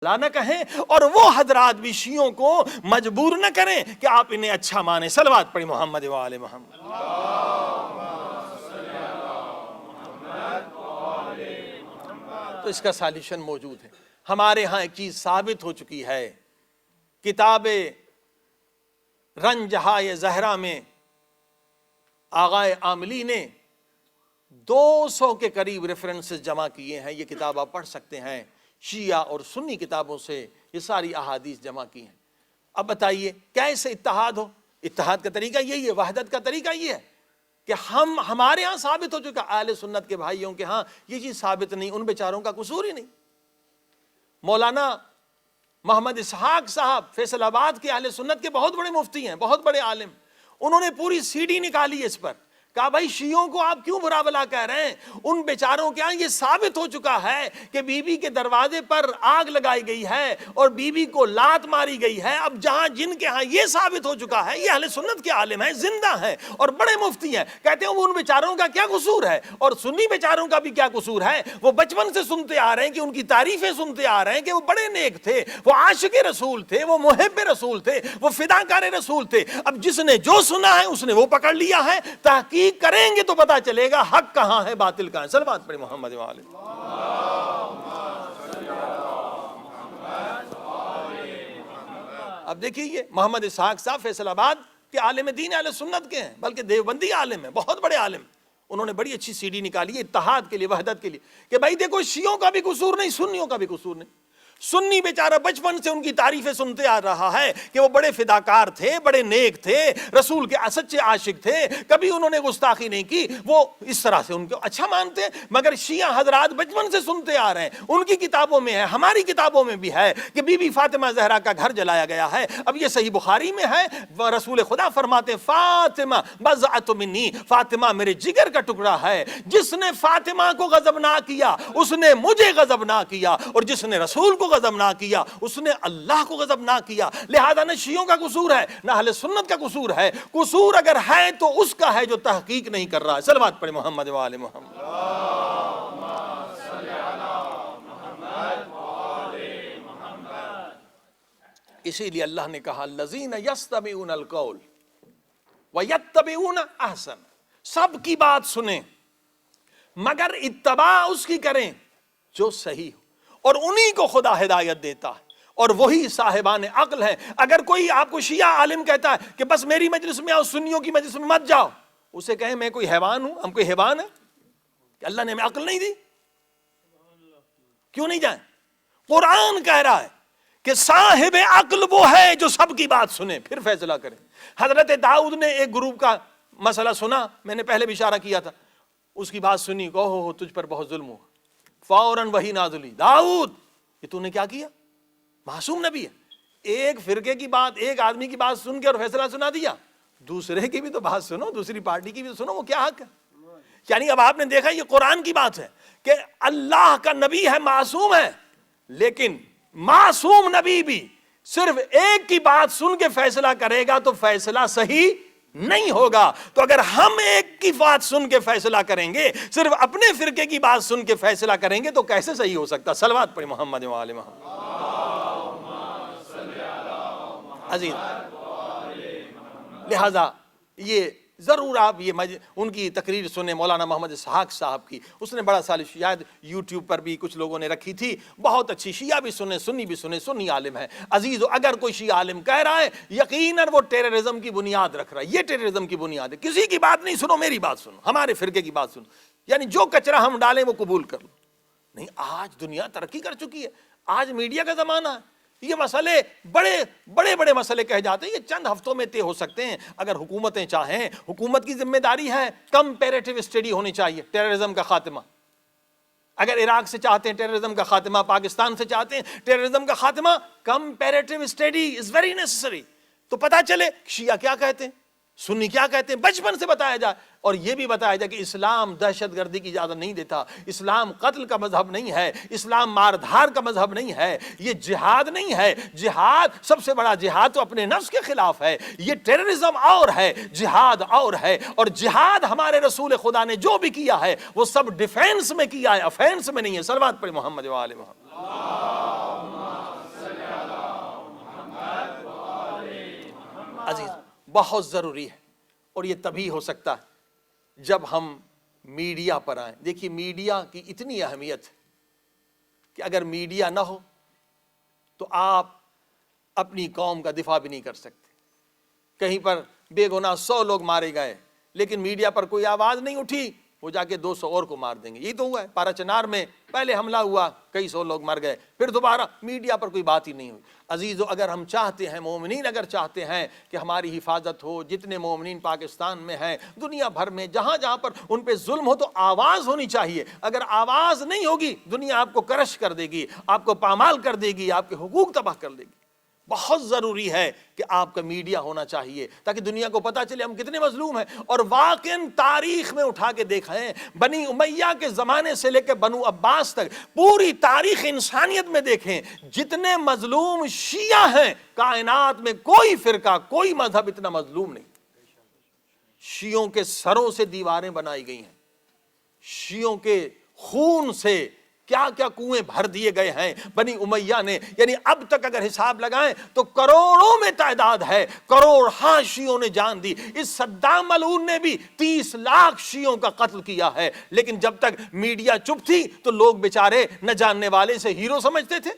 نہ کہیں، اور وہ حضرات بھی شیعوں کو مجبور نہ کریں کہ آپ انہیں اچھا مانیں۔ صلوات پڑھی محمد و آل محمد۔ تو اس کا سالوشن موجود ہے ہمارے ہاں۔ ایک چیز ثابت ہو چکی ہے، کتاب رنجہائے زہرا میں آغائے عاملی نے 200 کے قریب ریفرنسز جمع کیے ہیں۔ یہ کتاب آپ پڑھ سکتے ہیں، شیعہ اور سنی کتابوں سے یہ ساری احادیث جمع کی ہیں۔ اب بتائیے کیسے اتحاد ہو؟ اتحاد کا طریقہ یہی ہے، وحدت کا طریقہ یہ ہے کہ ہمارے ہاں ثابت ہو چکا، اہل سنت کے بھائیوں کے ہاں یہ چیز ثابت نہیں، ان بیچاروں کا قصور ہی نہیں۔ مولانا محمد اسحاق صاحب فیصل آباد کے اہل سنت کے بہت بڑے مفتی ہیں، بہت بڑے عالم، انہوں نے پوری سی ڈی نکالی اس پر، کہا بھائی شیعوں کو آپ کیوں برا بلا کہہ رہے ہیں؟ ان بیچاروں کے ہاں یہ ثابت ہو چکا ہے کہ بی بی کے دروازے پر آگ لگائی گئی ہے اور بی بی کو لات ماری گئی ہے۔ اب جہاں جن کے ہاں یہ ثابت ہو چکا ہے، یہ اہل سنت کے عالم ہیں، زندہ ہیں اور بڑے مفتی ہیں، کہتے ہیں وہ ان بیچاروں کا کیا قصور ہے؟ اور سنی بیچاروں کا بھی کیا قصور ہے؟ وہ بچپن سے سنتے آ رہے ہیں کہ ان کی تعریفیں سنتے آ رہے ہیں کہ وہ بڑے نیک تھے، وہ عاشق رسول تھے، وہ محب رسول تھے، وہ فداکار رسول تھے۔ اب جس نے جو سنا ہے اس نے وہ پکڑ لیا ہے، تحقیق کریں گے تو پتا چلے گا حق کہاں ہے باطل کہاں ہے۔ صلوات پڑھیں محمد و آلہ۔ اب دیکھیے یہ محمد اسحاق صاحب فیصل آباد کے عالم دین اہل سنت کے ہیں، بلکہ دیوبندی عالم ہیں، بہت بڑے عالم۔ انہوں نے بڑی اچھی سی ڈی نکالی ہے اتحاد کے لیے، وحدت کے لیے، کہ بھائی دیکھو شیعوں کا بھی قصور نہیں، سنیوں کا بھی قصور نہیں۔ سنی بیچارہ بچپن سے ان کی تعریفیں سنتے آ رہا ہے کہ وہ بڑے فداکار تھے، بڑے نیک تھے، رسول کے سچے عاشق تھے، کبھی انہوں نے گستاخی نہیں کی، وہ اس طرح سے ان کو اچھا مانتے ہیں۔ مگر شیعہ حضرات بچپن سے سنتے آ رہے ہیں، ان کی کتابوں میں ہے، ہماری کتابوں میں بھی ہے کہ بی بی فاطمہ زہرا کا گھر جلایا گیا ہے۔ اب یہ صحیح بخاری میں ہے، رسول خدا فرماتے ہیں فاطمہ بضعۃ منی، فاطمہ میرے جگر کا ٹکڑا ہے۔ جس نے فاطمہ کو غضب نہ کیا اس نے مجھے غضب نہ کیا، اور جس نے رسول کو غضب نہ کیا اس نے اللہ کو غضب نہ کیا۔ لہذا نہ شیعوں کا قصور ہے نہ اہل سنت کا قصور ہے، قصور اگر ہے تو اس کا ہے جو تحقیق نہیں کر رہا ہے۔ صلوات پڑھیں محمد و آل محمد۔ اسی لیے اللہ نے کہا الذین یستمعون القول ویتبعون احسن، سب کی بات سنیں مگر اتباع اس کی کریں جو صحیح ہو، اور انہی کو خدا ہدایت دیتا ہے، اور وہی صاحبان عقل ہیں۔ اگر کوئی آپ کو شیعہ عالم کہتا ہے کہ بس میری مجلس میں آؤ، سنیوں کی مجلس میں مت جاؤ، اسے کہیں میں کوئی حیوان ہوں؟ ہم کوئی حیوان ہیں کہ اللہ نے ہمیں عقل نہیں دی؟ کیوں نہیں جائیں؟ قرآن کہہ رہا ہے کہ صاحب عقل وہ ہے جو سب کی بات سنے پھر فیصلہ کرے۔ حضرت داؤد نے ایک گروپ کا مسئلہ سنا، میں نے پہلے بھی اشارہ کیا تھا، اس کی بات سنی، کہو تجھ پر بہت ظلم ہوا، فوراً وہی نازل ہوئی، داؤد یہ تو نے کیا کیا؟ معصوم نبی ہے، ایک فرقے کی بات، ایک آدمی کی بات سن کے اور فیصلہ سنا دیا، دوسرے کی بھی تو بات سنو، دوسری پارٹی کی بھی سنو، وہ کیا حق ہے؟ یعنی اب آپ نے دیکھا یہ قرآن کی بات ہے کہ اللہ کا نبی ہے، معصوم ہے، لیکن معصوم نبی بھی صرف ایک کی بات سن کے فیصلہ کرے گا تو فیصلہ صحیح نہیں ہوگا۔ تو اگر ہم ایک کی بات سن کے فیصلہ کریں گے، صرف اپنے فرقے کی بات سن کے فیصلہ کریں گے تو کیسے صحیح ہو سکتا؟ صلوات پڑھیں محمد و آل محمد۔ عزیز، لہذا یہ ضرور آپ یہ ان کی تقریر سنیں، مولانا محمد اسحاق صاحب کی، اس نے بڑا سال شاید یوٹیوب پر بھی کچھ لوگوں نے رکھی تھی، بہت اچھی، شیعہ بھی سنیں، سنی بھی سنیں، سنی عالم ہے۔ عزیزو، اگر کوئی شیعہ عالم کہہ رہا ہے یقیناً وہ ٹیررزم کی بنیاد رکھ رہا ہے، یہ ٹیررزم کی بنیاد ہے، کسی کی بات نہیں سنو، میری بات سنو، ہمارے فرقے کی بات سنو، یعنی جو کچرا ہم ڈالیں وہ قبول کر لو۔ نہیں، آج دنیا ترقی کر چکی ہے، آج میڈیا کا زمانہ ہے، یہ مسئلے بڑے مسئلے کہے جاتے ہیں، یہ چند ہفتوں میں طے ہو سکتے ہیں اگر حکومتیں چاہیں۔ حکومت کی ذمہ داری ہے، کمپیریٹیو اسٹڈی ہونی چاہیے، ٹیررزم کا خاتمہ۔ اگر عراق سے چاہتے ہیں ٹیررزم کا خاتمہ، پاکستان سے چاہتے ہیں ٹیررزم کا خاتمہ، comparative study is very necessary, تو پتہ چلے شیعہ کیا کہتے ہیں، سنی کیا کہتے ہیں، بچپن سے بتایا جائے، اور یہ بھی بتایا جائے کہ اسلام دہشت گردی کی اجازت نہیں دیتا، اسلام قتل کا مذہب نہیں ہے، اسلام مار دھار کا مذہب نہیں ہے، یہ جہاد نہیں ہے، جہاد سب سے بڑا جہاد تو اپنے نفس کے خلاف ہے، یہ ٹیررزم اور ہے، جہاد اور ہے، اور جہاد ہمارے رسول خدا نے جو بھی کیا ہے وہ سب ڈیفینس میں کیا ہے، افینس میں نہیں ہے۔ صلوات پڑھیں محمد و آل محمد۔ بہت ضروری ہے، اور یہ تبھی ہو سکتا ہے جب ہم میڈیا پر آئیں۔ دیکھیے میڈیا کی اتنی اہمیت ہے کہ اگر میڈیا نہ ہو تو آپ اپنی قوم کا دفاع بھی نہیں کر سکتے۔ کہیں پر بے گناہ 100 لوگ مارے گئے، لیکن میڈیا پر کوئی آواز نہیں اٹھی، وہ جا کے 200 اور کو مار دیں گے۔ یہی تو ہوا ہے پارا چنار میں، پہلے حملہ ہوا، کئی 100 لوگ مر گئے، پھر دوبارہ میڈیا پر کوئی بات ہی نہیں ہوئی۔ عزیزو، اگر ہم چاہتے ہیں، مومنین اگر چاہتے ہیں کہ ہماری حفاظت ہو، جتنے مومنین پاکستان میں ہیں، دنیا بھر میں جہاں جہاں پر ان پہ ظلم ہو، تو آواز ہونی چاہیے۔ اگر آواز نہیں ہوگی، دنیا آپ کو کرش کر دے گی، آپ کو پامال کر دے گی، آپ کے حقوق تباہ کر دے گی۔ بہت ضروری ہے کہ آپ کا میڈیا ہونا چاہیے تاکہ دنیا کو پتا چلے ہم کتنے مظلوم ہیں۔ اور واقعاً تاریخ میں اٹھا کے دیکھیں، بنی امیہ کے زمانے سے لے کے بنو عباس تک پوری تاریخ انسانیت میں دیکھیں، جتنے مظلوم شیعہ ہیں، کائنات میں کوئی فرقہ، کوئی مذہب اتنا مظلوم نہیں۔ شیعوں کے سروں سے دیواریں بنائی گئی ہیں، شیعوں کے خون سے کیا کیا کنویں بھر دیے گئے ہیں بنی امیہ نے۔ یعنی اب تک اگر حساب لگائیں تو کروڑوں میں تعداد ہے، کروڑ ہاں شیعوں نے جان دی۔ اس صدام ملعون نے بھی 30 لاکھ شیعوں کا قتل کیا ہے، لیکن جب تک میڈیا چپ تھی تو لوگ بیچارے نہ جاننے والے سے ہیرو سمجھتے تھے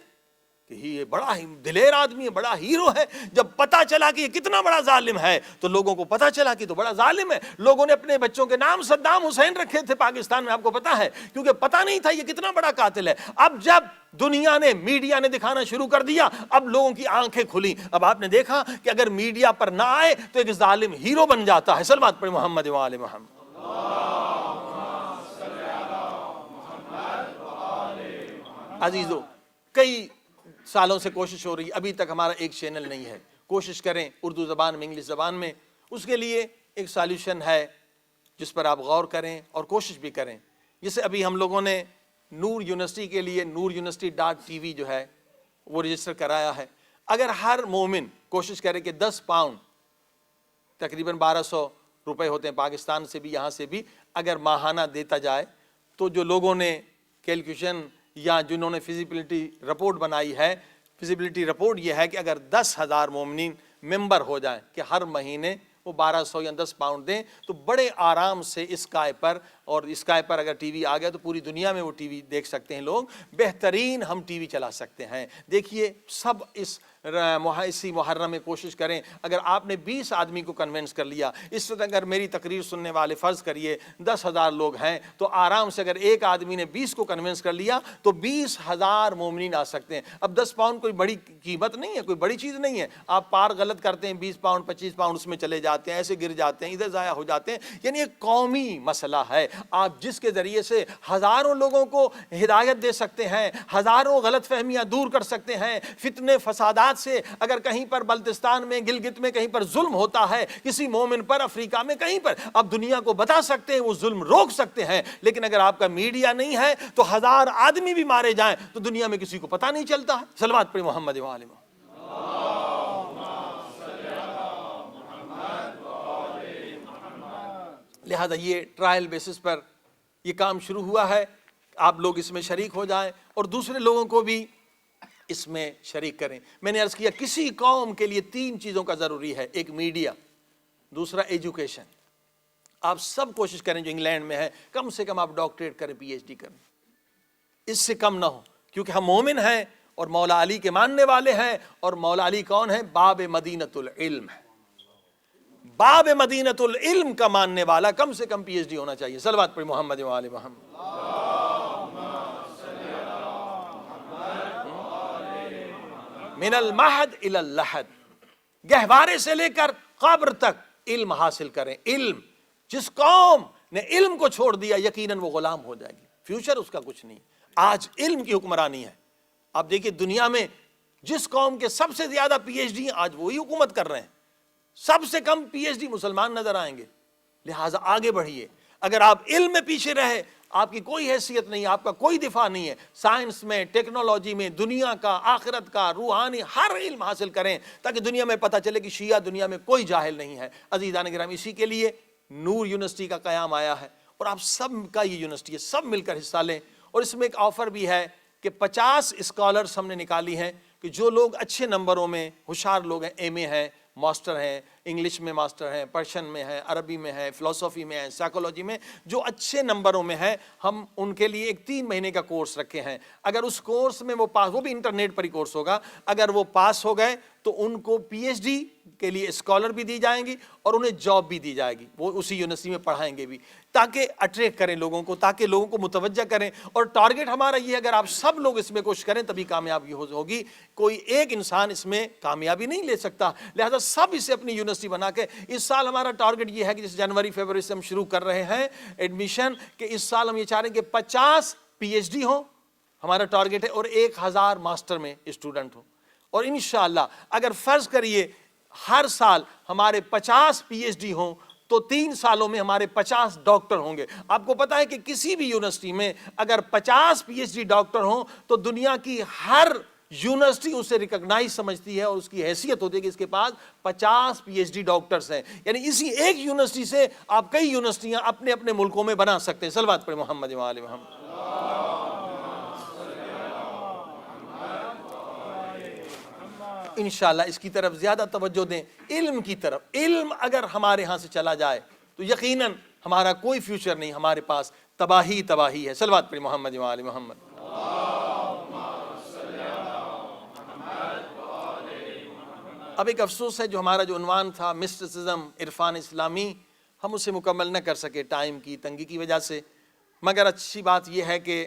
کہ یہ بڑا ہی دلیر آدمی ہے، بڑا ہیرو ہے۔ جب پتا چلا کہ یہ کتنا بڑا ظالم ہے تو لوگوں کو پتا چلا کہ تو بڑا ظالم ہے۔ لوگوں نے اپنے بچوں کے نام صدام حسین رکھے تھے پاکستان میں، آپ کو پتا ہے، کیونکہ پتا نہیں تھا یہ کتنا بڑا قاتل ہے۔ اب جب دنیا نے، میڈیا نے دکھانا شروع کر دیا، اب لوگوں کی آنکھیں کھلی۔ اب آپ نے دیکھا کہ اگر میڈیا پر نہ آئے تو ایک ظالم ہیرو بن جاتا ہے۔ صلوات پڑھیں محمد و آل محمد۔ عزیزو، کئی سالوں سے کوشش ہو رہی ہے، ابھی تک ہمارا ایک چینل نہیں ہے۔ کوشش کریں اردو زبان میں، انگلش زبان میں، اس کے لیے ایک سالوشن ہے جس پر آپ غور کریں اور کوشش بھی کریں۔ جیسے ابھی ہم لوگوں نے نور یونیورسٹی کے لیے NoorUniversity.tv جو ہے وہ رجسٹر کرایا ہے۔ اگر ہر مومن کوشش کرے کہ 10 پاؤنڈ، تقریباً 1200 روپے ہوتے ہیں پاکستان سے بھی، یہاں سے بھی، اگر ماہانہ دیتا جائے تو جو لوگوں نے کیلکولیشن یا جنہوں نے فیزیبلٹی رپورٹ بنائی ہے، فیزیبلٹی رپورٹ یہ ہے کہ اگر 10,000 مومنین ممبر ہو جائیں کہ ہر مہینے وہ 1200 یا 10 پاؤنڈ دیں، تو بڑے آرام سے اسکائی پر، اور اسکائی پر اگر ٹی وی آ گیا تو پوری دنیا میں وہ ٹی وی دیکھ سکتے ہیں لوگ۔ بہترین ہم ٹی وی چلا سکتے ہیں۔ دیکھیے سب اس اسی محرم میں کوشش کریں، اگر آپ نے 20 آدمی کو کنونس کر لیا، اس وقت اگر میری تقریر سننے والے فرض کریے 10,000 لوگ ہیں، تو آرام سے اگر ایک آدمی نے 20 کو کنونس کر لیا تو 20,000 مومنین آ سکتے ہیں۔ اب 10 پاؤنڈ کوئی بڑی قیمت نہیں ہے، کوئی بڑی چیز نہیں ہے۔ آپ پار غلط کرتے ہیں، 20 پاؤنڈ 25 پاؤنڈ اس میں چلے جاتے ہیں، ایسے گر جاتے ہیں، ادھر ضائع ہو جاتے ہیں۔ یعنی ایک قومی مسئلہ ہے، آپ جس کے ذریعے سے ہزاروں لوگوں کو ہدایت دے سکتے ہیں، ہزاروں غلط فہمیاں دور کر سکتے ہیں، فتنے فسادات سے۔ اگر کہیں پر بلتستان میں، گلگت میں کہیں پر ظلم ہوتا ہے کسی مومن پر، افریقہ میں کہیں پر، آپ دنیا کو بتا سکتے ہیں، وہ ظلم روک سکتے ہیں۔ لیکن اگر آپ کا میڈیا نہیں ہے تو 1000 آدمی بھی مارے جائیں تو دنیا میں کسی کو پتہ نہیں چلتا ہے۔ صلوات پڑھیں محمد و آل محمد۔ لہذا یہ ٹرائل بیسس پر یہ کام شروع ہوا ہے، آپ لوگ اس میں شریک ہو جائیں اور دوسرے لوگوں کو بھی اس میں شریک کریں۔ میں نے عرض کیا کسی قوم کے لیے 3 چیزوں کا ضروری ہے، ایک میڈیا، دوسرا ایجوکیشن۔ آپ سب کوشش کریں جو انگلینڈ میں ہے، کم سے کم آپ ڈاکٹریٹ کریں، پی ایچ ڈی کریں، اس سے کم نہ ہو، کیونکہ ہم مومن ہیں اور مولا علی کے ماننے والے ہیں، اور مولا علی کون ہے؟ باب مدینۃ العلم ہے۔ باب مدینۃ العلم کا ماننے والا کم سے کم پی ایچ ڈی ہونا چاہیے۔ صلوات پڑھیں محمد و آل محمد۔ من المہد الی اللحد، گہوارے سے لے کر قبر تک علم حاصل کریں۔ علم، جس قوم نے علم کو چھوڑ دیا یقیناً وہ غلام ہو جائے گی، فیوچر اس کا کچھ نہیں۔ آج علم کی حکمرانی ہے۔ آپ دیکھیے دنیا میں جس قوم کے سب سے زیادہ پی ایچ ڈی آج وہی حکومت کر رہے ہیں، سب سے کم پی ایچ ڈی مسلمان نظر آئیں گے۔ لہٰذا آگے بڑھیے۔ اگر آپ علم میں پیچھے رہے آپ کی کوئی حیثیت نہیں، آپ کا کوئی دفاع نہیں ہے۔ سائنس میں، ٹیکنالوجی میں، دنیا کا، آخرت کا، روحانی ہر علم حاصل کریں تاکہ دنیا میں پتہ چلے کہ شیعہ دنیا میں کوئی جاہل نہیں ہے۔ عزیزان گرامی، اسی کے لیے نور یونیورسٹی کا قیام آیا ہے، اور آپ سب کا یہ یونیورسٹی ہے، سب مل کر حصہ لیں۔ اور اس میں ایک آفر بھی ہے کہ 50 اسکالرس ہم نے نکالی ہیں کہ جو لوگ اچھے نمبروں میں ہوشیار لوگ ہیں، ایم اے ہیں، ماسٹر ہیں، انگلش میں ماسٹر ہیں، پرشین میں ہیں، عربی میں ہیں، فلسفی میں ہیں، سائیکولوجی میں، جو اچھے نمبروں میں ہیں، ہم ان کے لیے ایک 3 مہینے کا کورس رکھے ہیں. اگر اس کورس میں وہ پاس، وہ بھی انٹرنیٹ پر ہی کورس ہوگا، اگر وہ پاس ہو گئے تو ان کو پی ایچ ڈی کے لیے اسکالر بھی دی جائیں گی اور انہیں جاب بھی دی جائے گی. وہ اسی یونیورسٹی میں پڑھائیں گے بھی، تاکہ اٹریکٹ کریں لوگوں کو، تاکہ لوگوں کو متوجہ کریں. اور ٹارگٹ ہمارا یہ ہے، اگر آپ سب لوگ اس میں کوشش کریں تبھی کامیابی ہوگی. کوئی ایک انسان اس میں کامیابی نہیں لے سکتا، لہذا سب اسے اپنی یونیورسٹی بنا کے. اس سال ہمارا ٹارگٹ یہ ہے کہ جس جنوری فروری سے ہم شروع کر رہے ہیں ایڈمیشن، کہ اس سال ہم یہ چاہ رہے ہیں کہ 50 پی ایچ ڈی ہوں، ہمارا ٹارگٹ ہے، اور 1000 ماسٹر میں اسٹوڈنٹ ہوں. اور انشاءاللہ اگر فرض کریے ہر سال ہمارے 50 پی ایچ ڈی ہوں تو 3 سالوں میں ہمارے 50 ڈاکٹر ہوں گے. آپ کو پتا ہے کہ کسی بھی یونیورسٹی میں اگر 50 پی ایچ ڈی ڈاکٹر ہوں تو دنیا کی ہر یونیورسٹی اسے ریکگنائز سمجھتی ہے اور اس کی حیثیت ہوتی ہے کہ اس کے پاس 50 پی ایچ ڈی ڈاکٹرز ہیں. یعنی اسی ایک یونیورسٹی سے آپ کئی یونیورسٹیاں اپنے اپنے ملکوں میں بنا سکتے ہیں. صلوات پڑھیں محمد و آل محمد. انشاءاللہ اس کی طرف زیادہ توجہ دیں، علم کی طرف. علم اگر ہمارے ہاں سے چلا جائے تو یقیناً ہمارا کوئی فیوچر نہیں، ہمارے پاس تباہی تباہی ہے. صلوات پڑھیں محمد و آل محمد. اب ایک افسوس ہے، جو ہمارا جو عنوان تھا مسٹسزم عرفان اسلامی، ہم اسے مکمل نہ کر سکے ٹائم کی تنگی کی وجہ سے. مگر اچھی بات یہ ہے کہ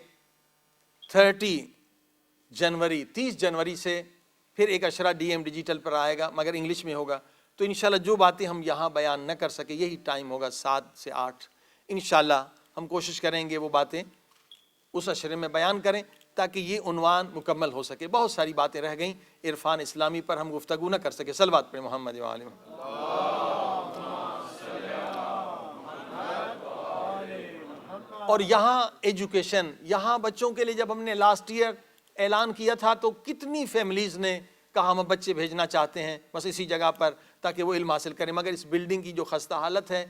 30 جنوری سے پھر ایک اشرہ ڈی ایم ڈیجیٹل پر آئے گا، مگر انگلش میں ہوگا. تو انشاءاللہ جو باتیں ہم یہاں بیان نہ کر سکے، یہی ٹائم ہوگا 7 سے 8. انشاءاللہ ہم کوشش کریں گے وہ باتیں اس اشرے میں بیان کریں تاکہ یہ عنوان مکمل ہو سکے. بہت ساری باتیں رہ گئیں عرفان اسلامی پر، ہم گفتگو نہ کر سکے. صلوات پہ محمد و آل محمد. اور یہاں ایجوکیشن، یہاں بچوں کے لیے جب ہم نے لاسٹ ایئر اعلان کیا تھا تو کتنی فیملیز نے کہا ہم بچے بھیجنا چاہتے ہیں بس اسی جگہ پر تاکہ وہ علم حاصل کریں. مگر اس بلڈنگ کی جو خستہ حالت ہے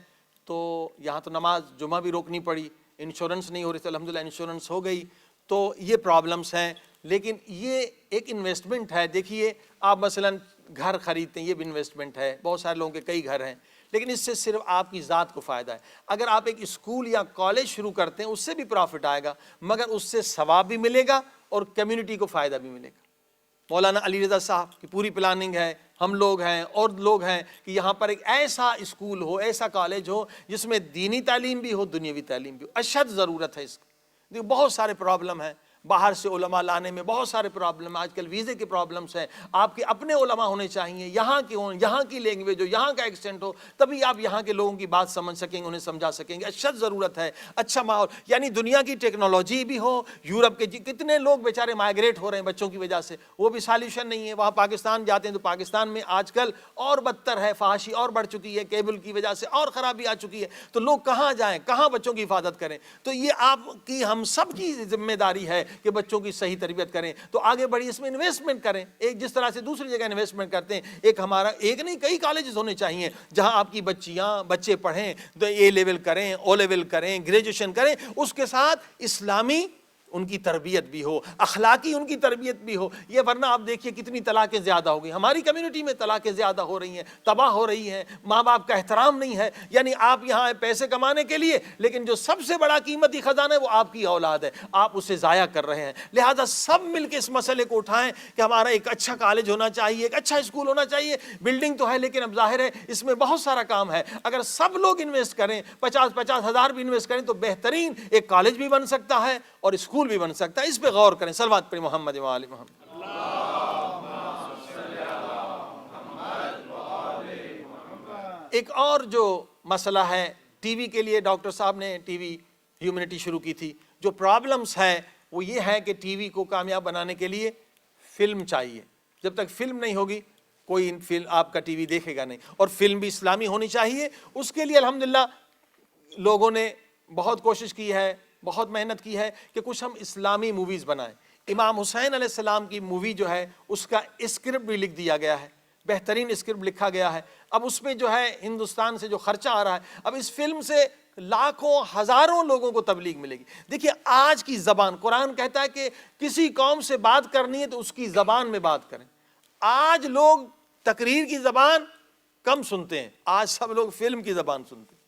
تو یہاں تو نماز جمعہ بھی روکنی پڑی، انشورنس نہیں ہو رہی تھی، الحمدللہ انشورنس ہو گئی. تو یہ پرابلمس ہیں، لیکن یہ ایک انویسٹمنٹ ہے. دیکھیے آپ مثلا گھر خریدتے ہیں، یہ بھی انویسٹمنٹ ہے. بہت سارے لوگوں کے کئی گھر ہیں، لیکن اس سے صرف آپ کی ذات کو فائدہ ہے. اگر آپ ایک اسکول یا کالج شروع کرتے ہیں اس سے بھی پروفٹ آئے گا، مگر اس سے ثواب بھی ملے گا اور کمیونٹی کو فائدہ بھی ملے گا. مولانا علی رضا صاحب کی پوری پلاننگ ہے، ہم لوگ ہیں اور لوگ ہیں کہ یہاں پر ایک ایسا اسکول ہو، ایسا کالج ہو جس میں دینی تعلیم بھی ہو، دنیاوی تعلیم بھی ہو. اشد ضرورت ہے اس کی. بہت سارے پرابلم ہیں، باہر سے علماء لانے میں بہت سارے پرابلم ہیں. آج کل ویزے کے پرابلمس ہیں. آپ کے اپنے علماء ہونے چاہیے، یہاں کے ہوں، یہاں کی لینگویج ہو، یہاں کا ایکسینٹ ہو، تبھی آپ یہاں کے لوگوں کی بات سمجھ سکیں گے، انہیں سمجھا سکیں گے. اشد ضرورت ہے اچھا ماحول. یعنی دنیا کی ٹیکنالوجی بھی ہو. یورپ کے کتنے لوگ بیچارے مائیگریٹ ہو رہے ہیں بچوں کی وجہ سے، وہ بھی سالیوشن نہیں ہے. وہاں پاکستان جاتے ہیں تو پاکستان میں آج کل اور بدتر ہے، فحاشی اور بڑھ چکی ہے، کیبل کی وجہ سے اور خرابی آ چکی ہے. تو لوگ کہاں جائیں، کہاں بچوں کی حفاظت کریں؟ تو یہ آپ کی ہم سب کی ذمہ داری ہے کہ بچوں کی صحیح تربیت کریں. تو آگے بڑھی، اس میں انویسٹمنٹ کریں. ایک جس طرح سے دوسری جگہ انویسٹمنٹ کرتے ہیں، ایک ہمارا ایک نہیں کئی کالجز ہونے چاہیے جہاں آپ کی بچے پڑھیں، تو اے لیول کریں، او لیول کریں، گریجویشن کریں، اس کے ساتھ اسلامی ان کی تربیت بھی ہو، اخلاقی ان کی تربیت بھی ہو. یہ ورنہ آپ دیکھیے کتنی طلاقیں زیادہ ہو گئی ہماری کمیونٹی میں، طلاقیں زیادہ ہو رہی ہیں، تباہ ہو رہی ہیں. ماں باپ کا احترام نہیں ہے. یعنی آپ یہاں آئے پیسے کمانے کے لیے، لیکن جو سب سے بڑا قیمتی خزانہ ہے وہ آپ کی اولاد ہے، آپ اسے ضائع کر رہے ہیں. لہذا سب مل کے اس مسئلے کو اٹھائیں کہ ہمارا ایک اچھا کالج ہونا چاہیے، ایک اچھا اسکول ہونا چاہیے. بلڈنگ تو ہے لیکن اب ظاہر ہے اس میں بہت سارا کام ہے. اگر سب لوگ انویسٹ کریں، 50 ہزار بھی انویسٹ کریں تو بہترین ایک کالج بھی بن سکتا ہے اور اسکول بھی بن سکتا ہے. اس پہ غور کریں. صلوات پڑھیں محمد و آل محمد. ایک اور جو مسئلہ ہے، ٹی وی کے لیے ڈاکٹر صاحب نے ٹی وی ہیومنٹی شروع کی تھی. جو پرابلمس ہے وہ یہ ہے کہ ٹی وی کو کامیاب بنانے کے لیے فلم چاہیے. جب تک فلم نہیں ہوگی کوئی فلم آپ کا ٹی وی دیکھے گا نہیں. اور فلم بھی اسلامی ہونی چاہیے. اس کے لیے الحمدللہ لوگوں نے بہت کوشش کی ہے، بہت محنت کی ہے کہ کچھ ہم اسلامی موویز بنائیں. امام حسین علیہ السلام کی مووی جو ہے اس کا اسکرپٹ بھی لکھ دیا گیا ہے، بہترین اسکرپٹ لکھا گیا ہے. اب اس میں جو ہے ہندوستان سے جو خرچہ آ رہا ہے، اب اس فلم سے لاکھوں ہزاروں لوگوں کو تبلیغ ملے گی. دیکھیے آج کی زبان، قرآن کہتا ہے کہ کسی قوم سے بات کرنی ہے تو اس کی زبان میں بات کریں. آج لوگ تقریر کی زبان کم سنتے ہیں، آج سب لوگ فلم کی زبان سنتے ہیں،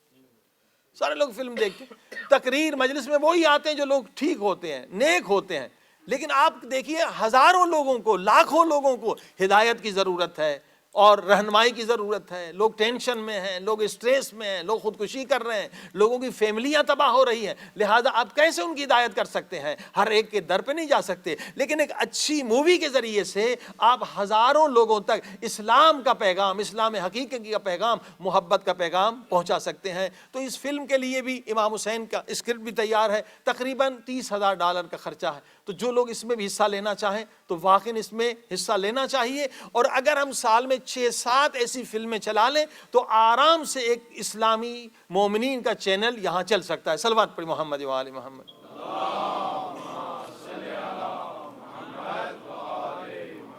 سارے لوگ فلم دیکھتے ہیں۔ تقریر مجلس میں وہی آتے ہیں جو لوگ ٹھیک ہوتے ہیں، نیک ہوتے ہیں، لیکن آپ دیکھیے ہزاروں لوگوں کو، لاکھوں لوگوں کو ہدایت کی ضرورت ہے اور رہنمائی کی ضرورت ہے۔ لوگ ٹینشن میں ہیں، لوگ اسٹریس میں ہیں، لوگ خودکشی کر رہے ہیں، لوگوں کی فیملیاں تباہ ہو رہی ہیں، لہٰذا آپ کیسے ان کی ہدایت کر سکتے ہیں؟ ہر ایک کے در پہ نہیں جا سکتے، لیکن ایک اچھی مووی کے ذریعے سے آپ ہزاروں لوگوں تک اسلام کا پیغام، اسلام حقیقی کا پیغام، محبت کا پیغام پہنچا سکتے ہیں۔ تو اس فلم کے لیے بھی امام حسین کا اسکرپٹ بھی تیار ہے، تقریباً $30,000 کا خرچہ ہے۔ تو جو لوگ اس میں بھی حصہ لینا چاہیں تو واقعی اس میں حصہ لینا چاہیے، اور اگر ہم سال میں 6-7 ایسی فلمیں چلا لیں تو آرام سے ایک اسلامی مومنین کا چینل یہاں چل سکتا ہے۔ صلوات پڑھی محمد و آل محمد۔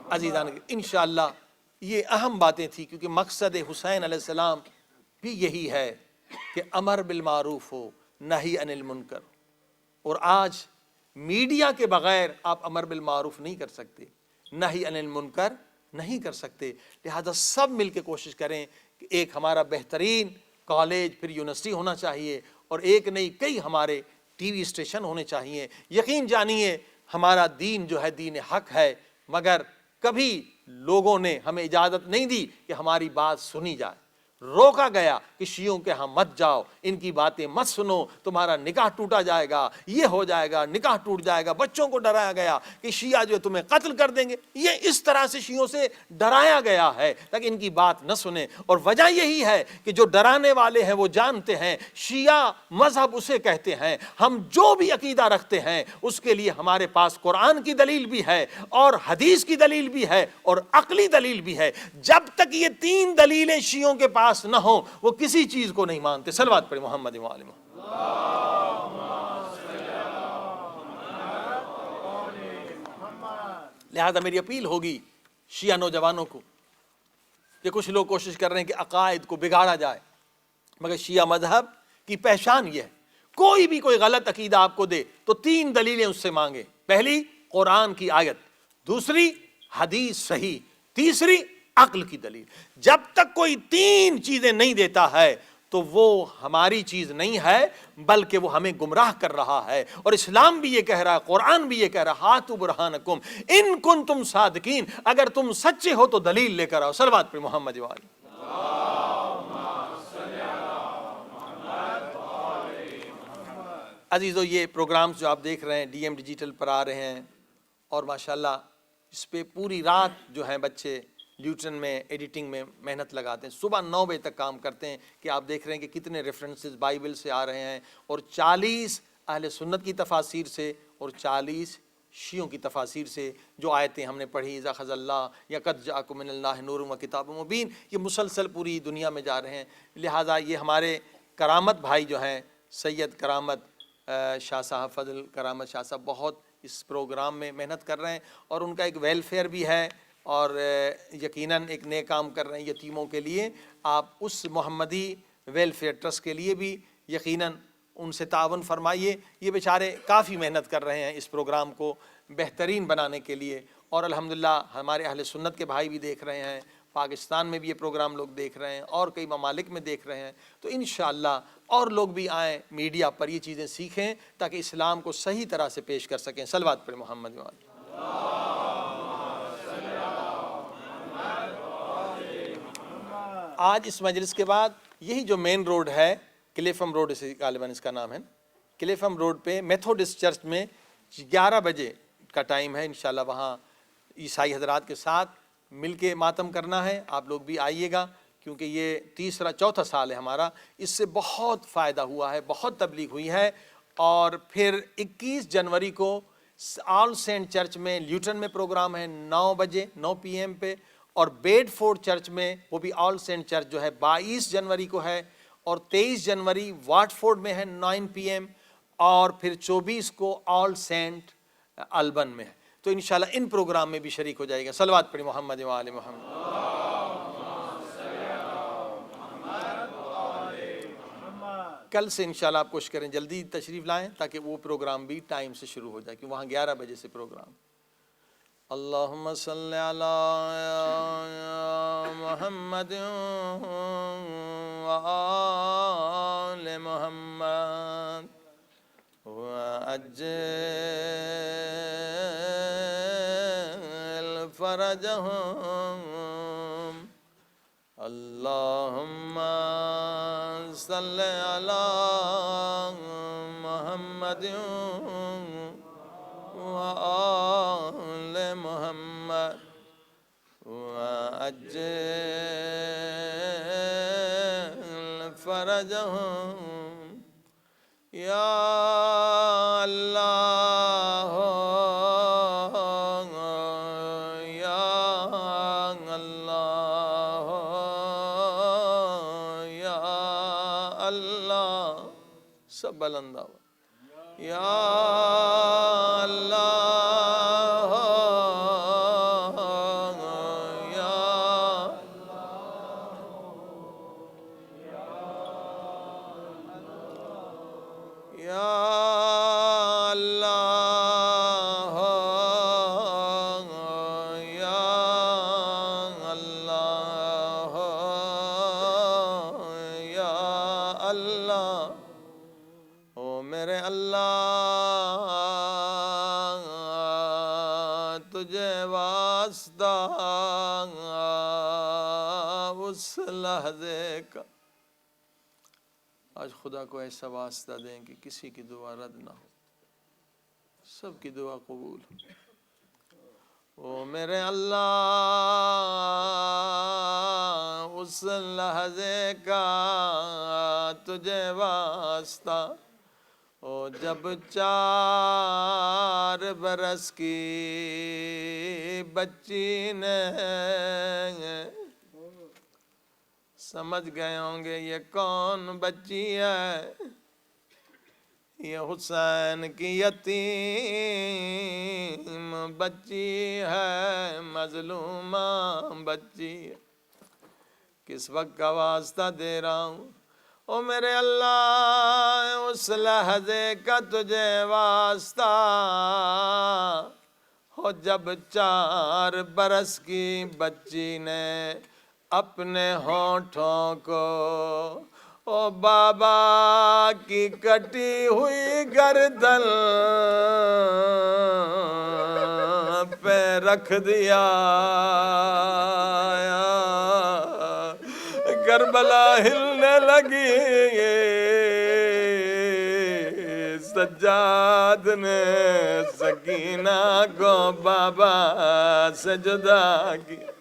عزیزان انشاءاللہ یہ اہم باتیں تھیں، کیونکہ مقصد حسین علیہ السلام بھی یہی ہے کہ امر بالمعروف ہو، نہی عن المنکر، اور آج میڈیا کے بغیر آپ امر بالمعروف نہیں کر سکتے، نہی عن المنکر نہیں کر سکتے، لہذا سب مل کے کوشش کریں کہ ایک ہمارا بہترین کالج پھر یونیورسٹی ہونا چاہیے، اور ایک نہیں کئی ہمارے ٹی وی اسٹیشن ہونے چاہیے۔ یقین جانیے ہمارا دین جو ہے دین حق ہے، مگر کبھی لوگوں نے ہمیں اجازت نہیں دی کہ ہماری بات سنی جائے، روکا گیا کہ شیعوں کے ہاں مت جاؤ، ان کی باتیں مت سنو، تمہارا نکاح ٹوٹا جائے گا، یہ ہو جائے گا، نکاح ٹوٹ جائے گا۔ بچوں کو ڈرایا گیا کہ شیعہ جو تمہیں قتل کر دیں گے، یہ اس طرح سے شیعوں سے ڈرایا گیا ہے تاکہ ان کی بات نہ سنیں، اور وجہ یہی ہے کہ جو ڈرانے والے ہیں وہ جانتے ہیں شیعہ مذہب اسے کہتے ہیں، ہم جو بھی عقیدہ رکھتے ہیں اس کے لیے ہمارے پاس قرآن کی دلیل بھی ہے اور حدیث کی دلیل بھی ہے اور عقلی دلیل بھی ہے۔ جب تک یہ 3 دلیلیں شیعوں کے پاس نہ ہو وہ کسی چیز کو نہیں مانتے۔ صلوات پڑھیں محمد و آل محمد۔ لہذا میری اپیل ہوگی شیعہ نوجوانوں کو کہ کچھ لوگ کوشش کر رہے ہیں کہ عقائد کو بگاڑا جائے، مگر شیعہ مذہب کی پہچان یہ ہے کوئی بھی کوئی غلط عقیدہ آپ کو دے تو 3 دلیلیں اس سے مانگے، پہلی قرآن کی آیت، دوسری حدیث صحیح، تیسری عقل کی دلیل۔ جب تک کوئی 3 چیزیں نہیں دیتا ہے تو وہ ہماری چیز نہیں ہے، بلکہ وہ ہمیں گمراہ کر رہا ہے، اور اسلام بھی یہ کہہ رہا ہے، قرآن بھی یہ کہہ رہا ہے، ہاتھو برہانکم ان کنتم صادقین، اگر تم سچے ہو تو دلیل لے کر آؤ۔ صلوات پہ محمد والی۔ عزیزو یہ پروگرامز جو آپ دیکھ رہے ہیں ڈی ایم ڈیجیٹل پر آ رہے ہیں، اور ماشاءاللہ اس پہ پوری رات جو ہیں بچے لیوٹن میں ایڈیٹنگ میں محنت لگاتے ہیں، صبح 9 بجے تک کام کرتے ہیں، کہ آپ دیکھ رہے ہیں کہ کتنے ریفرنسز بائبل سے آ رہے ہیں، اور 40 اہل سنت کی تفاسیر سے اور 40 شیعوں کی تفاسیر سے جو آیتیں ہم نے پڑھی، اذا اخذ اللہ یا قد جاءکم من اللہ نور و کتاب مبین، یہ مسلسل پوری دنیا میں جا رہے ہیں۔ لہٰذا یہ ہمارے کرامت بھائی جو ہیں، سید کرامت شاہ صاحب، فضل کرامت شاہ صاحب، بہت اس پروگرام میں محنت کر رہے ہیں، اور ان کا ایک ویلفیئر بھی ہے، اور یقیناً ایک نئے کام کر رہے ہیں یتیموں کے لیے۔ آپ اس محمدی ویلفیئر ٹرسٹ کے لیے بھی یقیناً ان سے تعاون فرمائیے، یہ بیچارے کافی محنت کر رہے ہیں اس پروگرام کو بہترین بنانے کے لیے، اور الحمدللہ ہمارے اہل سنت کے بھائی بھی دیکھ رہے ہیں، پاکستان میں بھی یہ پروگرام لوگ دیکھ رہے ہیں، اور کئی ممالک میں دیکھ رہے ہیں، تو انشاءاللہ اور لوگ بھی آئیں میڈیا پر یہ چیزیں سیکھیں تاکہ اسلام کو صحیح طرح سے پیش کر سکیں۔ صلوات پر محمد و آل۔ آج اس مجلس کے بعد یہی جو مین روڈ ہے، کلیفم روڈ اسے غالباً اس کا نام ہے، کلیفم روڈ پہ میتھوڈسٹ چرچ میں 11 بجے کا ٹائم ہے، انشاءاللہ وہاں عیسائی حضرات کے ساتھ مل کے ماتم کرنا ہے۔ آپ لوگ بھی آئیے گا، کیونکہ یہ چوتھا سال ہے ہمارا، اس سے بہت فائدہ ہوا ہے، بہت تبلیغ ہوئی ہے۔ اور پھر 21 جنوری کو آل سینٹ چرچ میں لیوٹن میں پروگرام ہے 9 بجے 9 PM پہ، اور بیڈ فورڈ چرچ میں وہ بھی آل سینٹ چرچ جو ہے 22 جنوری کو ہے، اور 23 جنوری واٹ فورڈ میں ہے 9 PM، اور پھر 24 کو آل سینٹ البن میں ہے۔ تو انشاءاللہ ان پروگرام میں بھی شریک ہو جائے گا۔ صلوات پڑھی محمد و آل محمد۔ کل سے انشاءاللہ آپ کوشش کریں جلدی تشریف لائیں تاکہ وہ پروگرام بھی ٹائم سے شروع ہو جائے، کہ وہاں 11 بجے سے پروگرام۔ اللہم صلی علی محمد محمد وآل محمد وعجل فرجهم اللهم صل على محمد وآل محمد وعجل فرجهم یا اللہ یا اللہ یا اللہ سب بلند آواز یا اللہ یا یا اللہ یا اللہ یا اللہ او میرے اللہ تجھے واسطہ اس لحظے کا آج خدا کو ایسا واسطہ دیں کہ کسی کی دعا رد نہ ہو، سب کی دعا قبول ہو۔ او میرے اللہ اس لحظے کا تجھے واسطہ او جب 4 برس کی بچی نے سمجھ گئے ہوں گے یہ کون بچی ہے، یہ حسین کی یتیم بچی ہے، مظلومہ بچی ہے۔ کس وقت کا واسطہ دے رہا ہوں، او میرے اللہ اس لحظے کا تجھے واسطہ ہو جب 4 برس کی بچی نے اپنے ہونٹوں کو او بابا کی کٹی ہوئی گردن پہ رکھ دیا، کربلا ہلنے لگی، سجاد نے سکینہ کو بابا سے جدا کیا۔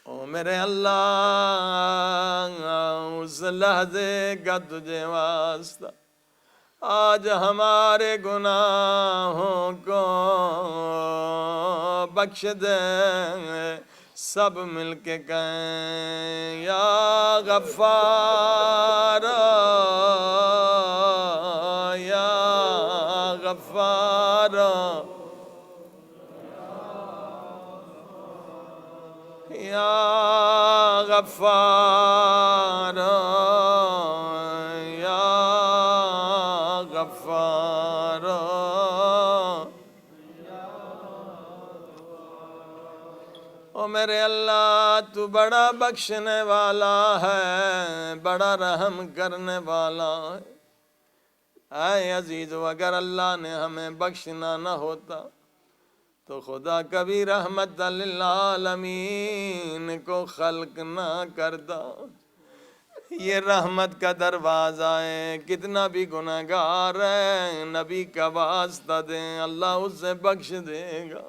او میرے اللہ اس لحظے کا تجھے واسطہ آج ہمارے گناہوں کو بخش دے، سب مل کے کہیں یا غفار یا غفار یا غفار یا غفار۔ او میرے اللہ تو بڑا بخشنے والا ہے، بڑا رحم کرنے والا ہے۔ اے عزیزو اگر اللہ نے ہمیں بخشنا نہ ہوتا تو خدا کبھی رحمت للعالمین کو خلق نہ کرتا۔ یہ رحمت کا دروازہ ہے، کتنا بھی گناہگار ہے نبی کا واسطہ دیں اللہ اسے بخش دے گا۔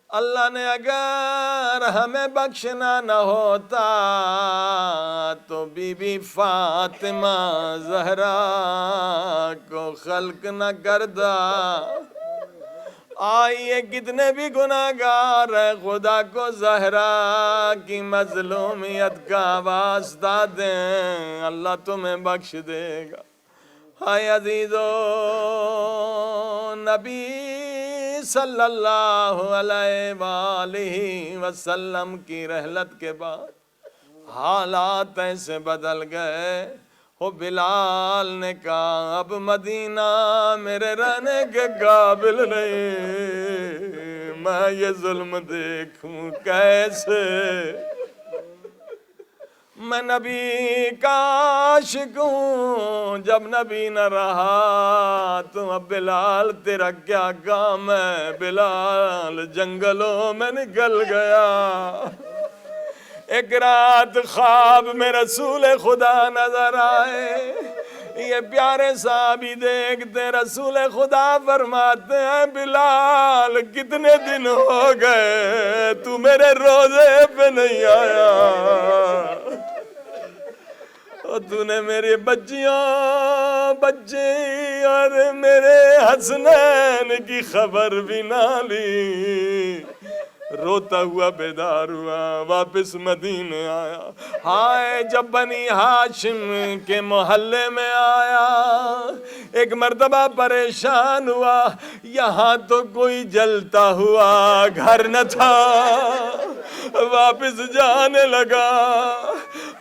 اللہ نے اگر ہمیں بخشنا نہ ہوتا تو بی بی فاطمہ زہرا کو خلق نہ کرتا۔ آئیے کتنے بھی گناہگار ہیں خدا کو زہرا کی مظلومیت کا واسطہ دیں اللہ تمہیں بخش دے گا۔ ہائے عزیزو، نبی صلی اللہ علیہ وآلہ وسلم کی رحلت کے بعد حالات ایسے بدل گئے، بلال نے کہا اب مدینہ میرے رہنے کے قابل نہیں، میں یہ ظلم دیکھوں کیسے، میں نبی کا عاشق ہوں، جب نبی نہ رہا تو اب بلال تیرا کیا کام ہے؟ بلال جنگلوں میں نکل گیا، ایک رات خواب میں رسول خدا نظر آئے، یہ پیارے صحابی دیکھتے رسول خدا فرماتے ہیں بلال کتنے دن ہو گئے تو میرے روزے پہ نہیں آیا، اور تو نے میرے بچیوں بچے اور میرے حسنین کی خبر بھی نہ لی۔ روتا ہوا بیدار ہوا، واپس مدینے آیا، ہائے جب بنی ہاشم کے محلے میں آیا، ایک مرتبہ پریشان ہوا، یہاں تو کوئی جلتا ہوا گھر نہ تھا، واپس جانے لگا،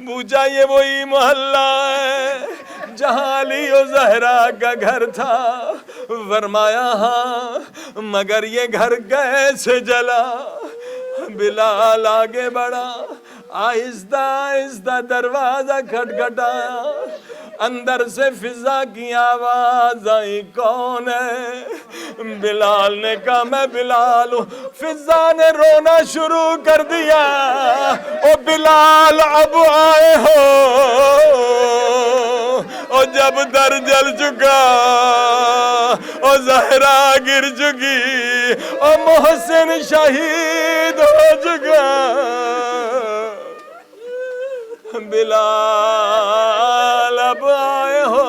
پوچھا یہ وہی محلہ ہے جہاں علی و زہرا کا گھر تھا؟ فرمایا ہاں، مگر یہ گھر کیسے جلا؟ بلال آگے بڑھا، آہستہ آہستہ دروازہ کھٹکھٹایا، اندر سے فضا کی آواز آئی کون ہے؟ بلال نے کہا میں بلال ہوں، فضا نے رونا شروع کر دیا، او بلال اب آئے ہو، اور جب در جل چکا اور زہرا گر چکی اور محسن شہید ہو چکا، بلال اب آئے ہو۔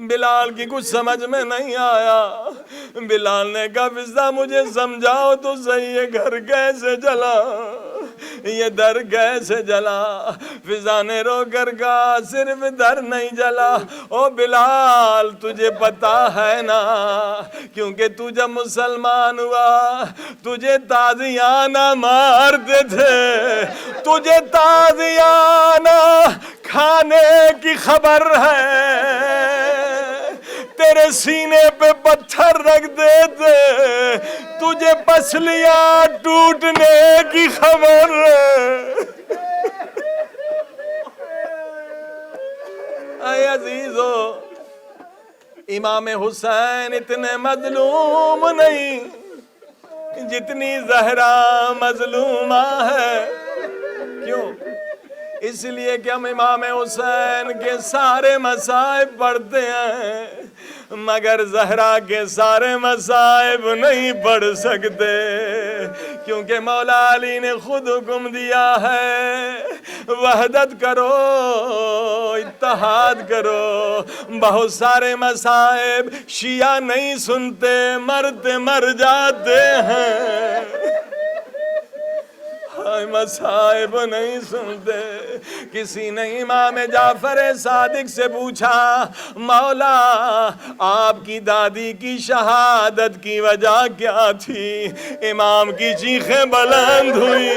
بلال کی کچھ سمجھ میں نہیں آیا، بلال نے کہا فضا مجھے سمجھاؤ تو صحیح، یہ گھر کیسے جلا، یہ در کیسے جلا؟ فضا نے رو کر کہا صرف در نہیں جلا، او بلال تجھے پتا ہے نا، کیونکہ تو جب مسلمان ہوا تجھے تازیانہ مارتے تھے، تجھے تازیانہ کھانے کی خبر ہے، تیرے سینے پہ پتھر رکھ دیتے، تجھے پسلیاں ٹوٹنے کی خبر ہے۔ اے عزیزو، امام حسین اتنے مظلوم نہیں جتنی زہرا مظلومہ ہے۔ کیوں؟ اس لیے کہ ہم امام حسین کے سارے مصائب پڑھتے ہیں، مگر زہرا کے سارے مصائب نہیں پڑھ سکتے، کیونکہ مولا علی نے خود حکم دیا ہے وحدت کرو، اتحاد کرو۔ بہت سارے مصائب شیعہ نہیں سنتے، مرتے مر جاتے ہیں، مصائب نہیں سنتے۔ کسی نے امام جعفر صادق سے پوچھا مولا آپ کی دادی کی شہادت کی وجہ کیا تھی؟ امام کی چیخیں بلند ہوئی،